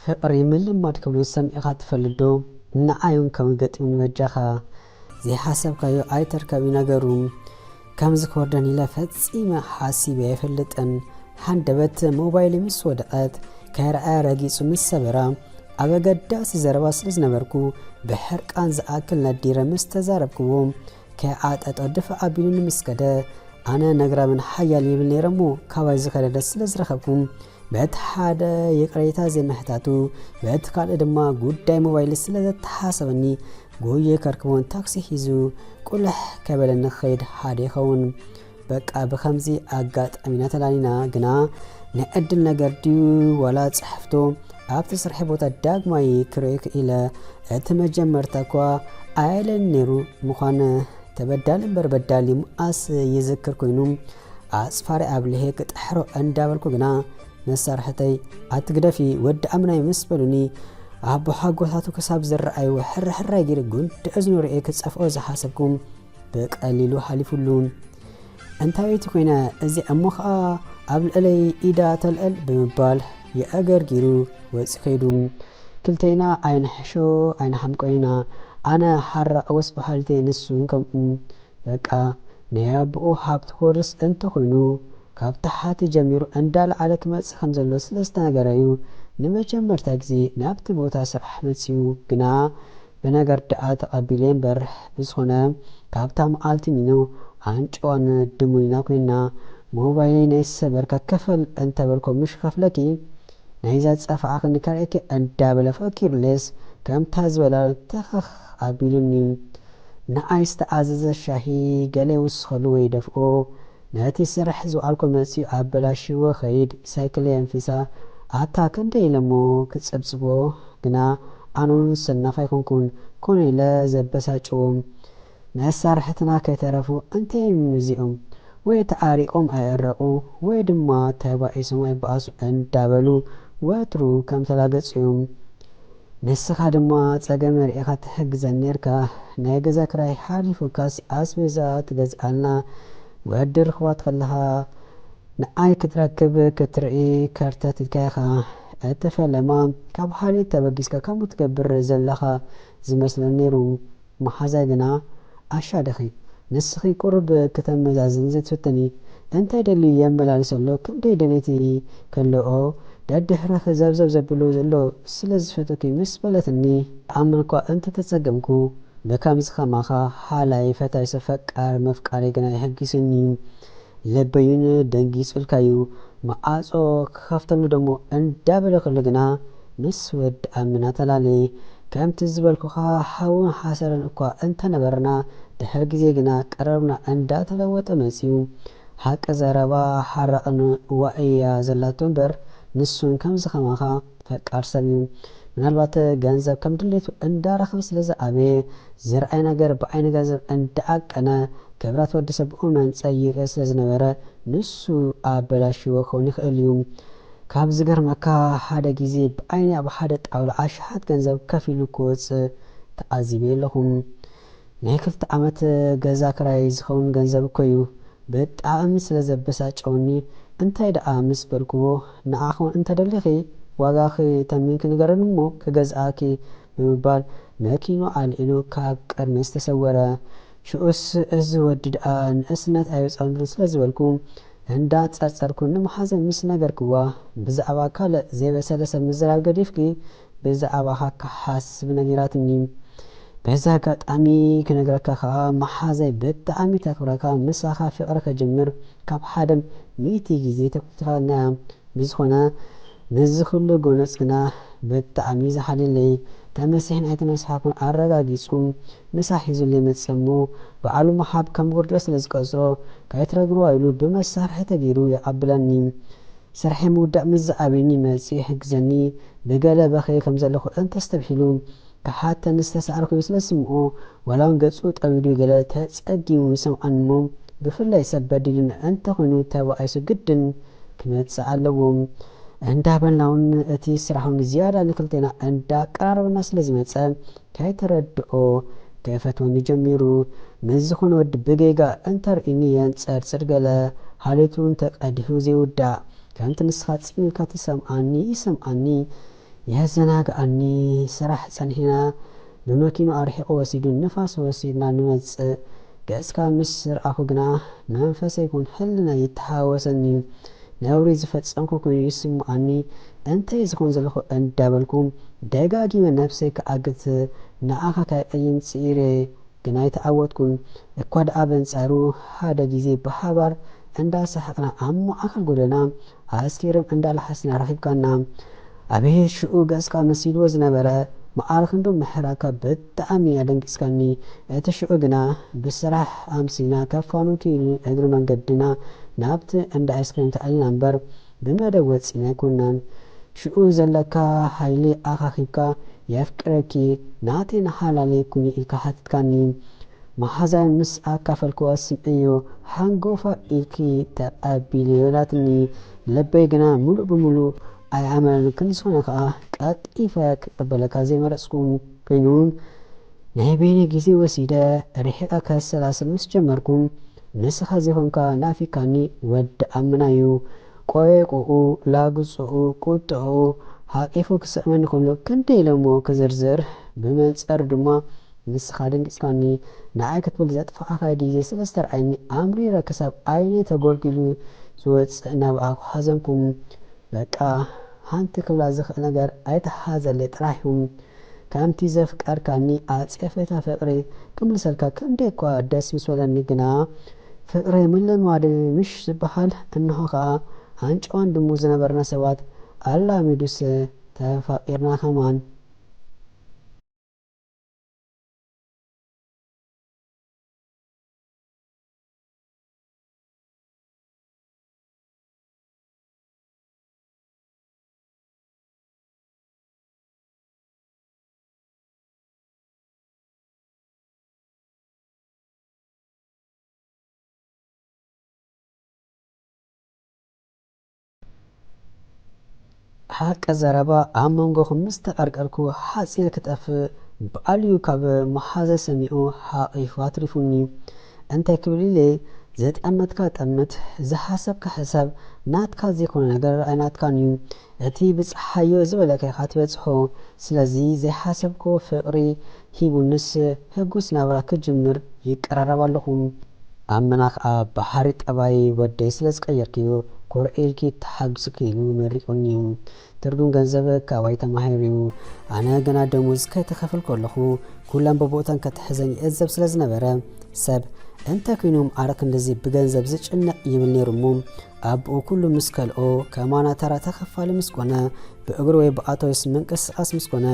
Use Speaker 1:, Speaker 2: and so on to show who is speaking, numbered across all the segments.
Speaker 1: ፍቅሪ ምልማድ ክብሉ ሰምዒኻ ትፈልዶ ንዓዩን ከም ገጢሙ ንበጃኻ ዘይሓሰብካዮ ኣይተርካቢ ነገሩ ከምዚ ክወርደን ኢለ ፈፂመ ሓሲበ ኣይፈልጥን ሓንደበት ሞባይል ምስ ወድቐት ከይረኣያ ረጊፁ ምስ ሰበራ ኣብ ኣገዳሲ ዘረባ ስለ ዝነበርኩ ብሕርቃን ዝኣክል ነዲረ ምስ ተዛረብክዎ ከይዓጠጠ ድፍዕ ኣቢሉ ንምስከደ ኣነ ነግራምን ሓያል ይብል ነይረሞ ካባይ ዝኸደደ ስለ ዝረኸብኩም በቲ ሓደ የቅሬታ ዘይመሕታቱ በቲ ካልእ ድማ ጉዳይ ሞባይል ስለ ዘተሓሰበኒ ጎየ ከርክቦን ታክሲ ሒዙ ቁልሕ ከበለኒ ኸይድ ሓደ ይኸውን በቃ ብኸምዚ ኣጋጣሚና ተላኒና ግና ናይ ዕድል ነገር ድዩ ወላ ፅሕፍቶ ኣብቲ ስርሒ ቦታ ዳግማይ ክርኢ ክኢለ እቲ መጀመርታ እኳ ኣየለን ነይሩ ምዃነ ተበዳሊ እምበር በዳሊ ሙኣስ ይዝክር ኮይኑ ኣፅፋሪ ኣብ ልሄ ክጥሕሮ እንዳበልኩ ግና መሳርሕተይ ኣትግደፊ ወዲ ኣምናይ ምስ በሉኒ ኣቦ ሓጎታቱ ክሳብ ዝረኣዩ ሕርሕራይ ጊር ጉንዲ እዝኑ ርኤ ክፀፍኦ ዝሓሰብኩም ብቀሊሉ ሓሊፉሉ እንታበይቲ ኮይነ እዚ እሞ ከዓ ኣብ ልዕለይ ኢዳ ተልዕል ብምባል የአገር ጊሩ ወፂ ኸይዱ ክልተይና ኣይንሕሾ ኣይንሓምቆይና ኣነ ሓራቕ ወስ በሃልተይ ንሱን ከምኡ በቃ ናይ ኣቦኡ ሃብቲ ኮርስ እንተኾይኑ ካብ ታሕቲ ጀሚሩ እንዳለዓለ ክመፅእ ከም ዘሎ ስለ ዝተነገረዩ ንመጀመርታ ግዜ ናብቲ ቦታ ስራሕ መፅኡ ግና ብነገር ደኣ ተቐቢለ እምበር ብዝኾነ ካብታ መዓልቲ ሚኖ ኣንጭዋን ድሙይና ኮይና ሞባይለይ ናይ ሰበርካ ከፈል እንተበልኮ ምሽ ከፍለኪ ናይዛ ፀፋዓ ክንከርእኪ እንዳበለ ፈኪሩለስ ከምታ ዝበላ ተኸኽ ኣቢሉኒ ንኣይ ዝተኣዘዘ ሻሂ ገለ ይውስኸሉ ወይ ደፍኦ ነቲ ስራሕ ዝዋልኮ መፅኡ ኣበላሽዎ ኸይድ ሳይክለይ ኣንፊሳ ኣታ ክንደይ ኢለሞ ክፅብፅቦ ግና ኣነውን ሰናፍ ኣይኮንኩን ኮነ ኢለ ዘበሳጭዎም መሳርሕትና ከይተረፉ እንተይም እዚኦም ወይ ተዓሪቆም ኣይዕረቑ ወይ ድማ ተባኢሶም ኣይበኣሱ እንዳበሉ ወትሩ ከም ተላገፂዮም ንስኻ ድማ ፀገም ርኢኻ ትሕግዘን ነርካ ናይ ገዛ ክራይ ሓሊፉካሲ ኣስቤዛ ትገዝኣልና ወዲ ርኽባት ከለኻ ንኣይ ክትረክብ ክትርኢ ከርተት ኢልካይኻ እተፈለማ ካብ ሓሊት ተበጊስካ ከምኡ ትገብር ዘለኻ ዝመስለን ነይሩ መሓዛይ ግና ኣሻደኺ ንስኺ ቁርብ ክተመዛዝን ዘትፍትኒ እንታይ ደልዩ የመላልሰሎ ክንደይ ደሌቲ ከለኦ ደድሕረኽ ዘብዘብ ዘብሎ ዘሎ ስለ ዝፈተኪ ምስ በለትኒ ኣመልኳ እንተተፀገምኩ ብከምዚ ኸማኻ ሓላይ ፈታይ ሰፈቃር መፍቃሪ ግና ይሕጊስኒ ለበዩን ደንጊጹልካዩ መዓጾ ክኸፍተሉ ደሞ እንዳበለ ኸሎ ግና ምስ ወድ ኣምና ተላለየ ከምቲ ዝበልኩኻ ሓውን ሓሰረን እኳ እንተነበርና ድሕሪ ግዜ ግና ቀረብና እንዳተለወጠ መፅኡ ሓቂ ዘረባ ሓራቕን ዋእያ ዘላቶ እምበር ንሱን ከምዚ ኸማኻ ፈቃር ሰብ እዩ ምናልባት ገንዘብ ከም ድሌቱ እንዳረኸበ ስለ ዝዓበየ ዝርኣይ ነገር ብዓይኒ ገንዘብ እንዳዓቀነ ክብራት ወዲ ሰብ ብኡመን ፀይቀ ስለ ዝነበረ ንሱ ኣበላሽዎ ክኸውን ይኽእል እዩ ካብ ዝገርመካ ሓደ ግዜ ብዓይኒ ኣብ ሓደ ጣውላ ኣሽሓት ገንዘብ ከፍ ኢሉ ክወፅእ ተዓዚበ ኣለኹም ናይ 2 ዓመት ገዛ ክራይ ዝኸውን ገንዘብ እኮ እዩ ብጣዕሚ ስለ ዘበሳጨውኒ እንታይ ደኣ ምስ በልክዎ ንኣኹን እንተደሊኺ ዋጋኺ ተሚንክ ንገረን እሞ ክገዝኣኪ ብምባል መኪኑ ኣልዒሉ ካብ ቅድሚ ዝተሰወረ ሽኡስ እዚ ወዲ ደኣ ንእስነት ኣይወፃሉ ስለ ዝበልኩ እንዳፀርፀርኩ ንመሓዘን ምስ ነገርክዋ ብዛዕባ ካልእ ዘይበሰለ ሰብ ምዝራብ ገዲፍኪ ብዛዕባኻ ክሓስብ ነጊራትኒ በዛ ኣጋጣሚ ክነግረካ ከዓ መሓዘይ ብጣዕሚ ተኽብረካ ምሳኻ ፍቕሪ ከጅምር ካብ ሓደ 100 ግዜ ተኩትኻልናያ ብዝኾነ ነዚ ኩሉ ጎነፅ ግና ብጣዕሚ ዝሓልለይ ተመሲሕን ኣይተመስሓኩን ኣረጋጊፁ ምሳ ሒዙለይ መፅእ እሞ በዓሉ መሓብ ከም ጉርዶ ስለ ዝቀፅሮ ከይትረግርዋ ኢሉ ብመሳርሒ ተገይሩ ይዓብለኒ ስርሒ ምውዳእ ምስ ዝዓበየኒ መፅኡ ይሕግዘኒ ብገለ በኸየ ከም ዘለኹ እንተስተብሒሉ ክሓተኒ ዝተሳዕርኩ ስለ ዝስምዖ ወላውን ገፁ ጠቢሉ ገለ ተፀጊሙ ይሰምዓኒ እሞ ብፍላይ ሰብ በዲሉን እንተኾይኑ ተባኢሱ ግድን ክመፅእ ኣለዎም እንዳበልናውን እቲ ስራሕውን ዝያዳ ንክልቴና እንዳቀራረበና ስለ ዝመፀ ከይተረድኦ ከይፈትወኒ ጀሚሩ ምዝኾነ ወዲ ብጌጋ እንተርእኒ የንፀርፅር ገለ ሃሌቱን ተቀዲሑ ዘይውዳእ ከምቲ ንስኻ ፅምኢልካ ትሰምዓኒ ይሰምዓኒ የዘናግኣኒ ስራሕ ፀኒሕና ብመኪኑ ኣርሒቑ ወሲዱ ንፋስ ወሲድና ንመፅእ ገጽካ ምስ ረኣኹ ግና መንፈሰይ ይኩን ሕልና ይተሃወሰኒ ነውሪ ዝፈጸምኩ ኮይኑ ይስምዓኒ እንተይ ዝኮን ዘለኹ እንዳበልኩም ደጋጊመ ነፍሰይ ከኣግት ንኣኻ ካይቀይም ጽኢረ ግና ይተዓወትኩን እኳ ደኣ በንጻሩ ሓደ ግዜ ብሓባር እንዳሰሓቕና ኣብ ማእኸል ጎደና ኣስኪርም እንዳላሓስና ረኺብካና ኣቤት ሽኡ ገጽካ መሲልዎ ዝነበረ መዓልክንዶ ምሕራካ ብጣዕሚ ኣደንቂስካኒ እቲ ሽዑ ግና ብስራሕ ኣምሲና ከፋኑቲ እግሪ መንገድና ናብቲ እንዳ ኣይስክሪም ተኣሊና እምበር ብመደብ ወፂና ኣይኮናን ሽዑ ዘለካ ሃይሊ ኣኻኺብካ የፍቅረኪ ናተይ ናሓላለይ ኩኒ ኢልካ ሓትትካኒ መሓዛይ ምስ ኣካፈልክዋ ስምዕዮ ሓንጎፋ ኢልኪ ተቐቢል የበላትኒ ለበይ ግና ሙሉእ ብሙሉእ ኣይኣመን ክንስኾነ ከዓ ቀጢፈ ክቅበለካ ዘይመረፅኩም ኮይኑን ናይ በይነ ግዜ ወሲደ ርሒቐ ከሰላስል ምስ ጀመርኩም ንስኻ ዘይኮንካ ናፊካኒ ወዲ ኣምናዩ ቆየቁኡ ላግፅኡ ቁጥዑ ሓቂፉ ክስእመኒ ከሎ ክንደይ ኢሎሞ ክዝርዝር ብመንፀር ድማ ንስኻ ደንቂስካኒ ንዓይ ክትብል ዘጥፋዕካ ግዜ ስለዝተረኣይኒ ኣምሪረ ክሳብ ዓይነ ተጎልጊሉ ዝወፅእ ናብኣ ክሓዘንኩም በቃ ሓንቲ ክብላ ዝኽእል ነገር ኣይተሓዘለይ ጥራሕ እዩ ከምቲ ዘፍቀርካኒ ኣፄፈታ ፍቅሪ ክምልሰልካ ክንደይ እኳ ደስ ምስ በለኒ ግና ፍቅሪ ምልማድ ምሽ ዝበሃል እንሆ ከዓ አንጫዋን ድሙ ዝነበርና ሰባት ኣላሚዱስ ተፋቂርና ከማን ሓቀ ዘረባ ኣብ መንጎኹም ምስ ተቐርቀርኩ ሓፂር ክጠፍእ ብኣልዩ ካብ መሓዘ ሰሚዑ ሓቂፉ ኣትሪፉኒ እንታይ ክብል ኢለ ዘጠመትካ ጠምት ዝሓሰብካ ሕሳብ ናትካ ዘይኮነ ነገር ኣይናትካን እዩ እቲ ብፀሓዮ ዝበለከ ኢኻ ትበፅሖ ስለዚ ዘይሓሰብኮ ፍቅሪ ሂቡንስ ህጉስ ናብራ ክጅምር ይቀራረብ ኣለኹም ኣብ መና ከዓ ባሕሪ ጠባይ ወደይ ስለ ዝቀየርክዮ ኮርዒልኪ ተሓግዙ ክኢሉ መሪቆኒ እዩ ትርጉም ገንዘብ ካባይ ተማሂሩ ኣነ ገና ደሞዝ ከይተኸፍል ከለኹ ኩላም በቦታን ከተሕዘኝ እዘብ ስለ ዝነበረ ሰብ እንተ ኮይኖም ኣረክ እንደዚ ብገንዘብ ዝጭነቕ ይብል ነይሩ እሞ ኣብኡ ኩሉ ምስ ከልኦ ከማና ተራ ተኸፋሊ ምስ ኮነ ብእግሪ ወይ ብኣቶስ ምንቅስቃስ ምስ ኮነ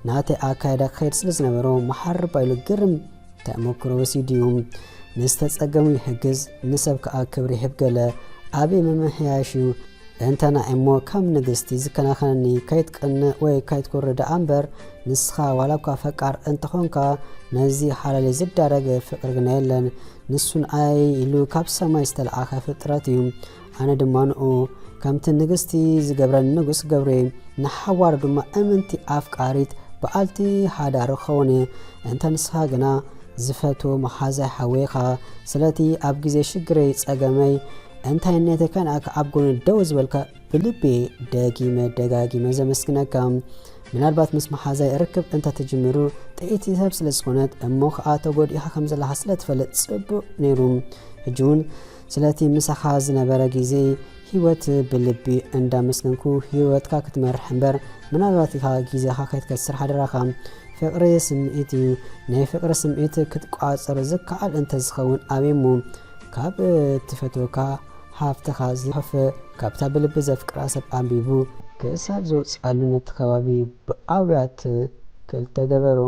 Speaker 1: ናተይ ኣካይዳ ክኸይድ ስለ ዝነበሮ መሓር ባይሉ ግርም ተመክሮ ወሲዱ እዩ ንዝተፀገሙ ይሕግዝ ንሰብ ከዓ ክብሪ ይህብ ገለ ኣበይ መምሕያሽ እዩ እንተና እሞ ከም ንግስቲ ዝከናኸነኒ ከይትቅንዕ ወይ ከይትኮርዳ እምበር ንስኻ ዋላ እኳ ፈቃር እንተኾንካ ነዚ ሓላለይ ዝዳረገ ፍቅሪ ግና የለን ንሱን ኣይ ኢሉ ካብ ሰማይ ዝተለኣኸ ፍጥረት እዩ ኣነ ድማ ንኡ ከምቲ ንግስቲ ዝገብረኒ ንጉስ ገብረ ንሓዋር ድማ እምንቲ ኣፍቃሪት በዓልቲ ሓዳር ክኸውን እንተ ንስኻ ግና ዝፈትዎ መሓዛይ ሓወኻ ስለቲ ኣብ ግዜ ሽግረይ ፀገመይ እንታይ ነተ ከንኣካ ኣብ ጎኒ ደው ዝበልካ ብልቤ ደጋጊመ ዘመስግነካ ምናልባት ምስ መሓዛይ ርክብ እንተ ትጅምሩ ጥኢት ሰብ ስለ ዝኾነት እሞ ከዓ ተጎዲእኻ ከም ዘለኻ ስለ ትፈልጥ ፅቡቅ ነይሩ ሕጂ እውን ስለቲ ምሳኻ ዝነበረ ግዜ ሂወት ብልቢ እንዳመስገንኩ ሂወትካ ክትመርሕ እምበር ምናልባት ኢኻ ግዜኻ ከይትከስር ሓደራኻ ፍቅሪ ስምዒት እዩ ናይ ፍቅሪ ስምዒት ክትቋፀር ዝከኣል እንተ ዝኸውን ኣበሞ ካብ ትፈትወካ ሃፍትኻ ዝሕፍ ካብታ ብልቢ ዘፍቅራ ሰብ ኣንቢቡ ክእሳብ ዘውፅኣሉ ነቲ ከባቢ ብኣብያት ክልተ ገበሩ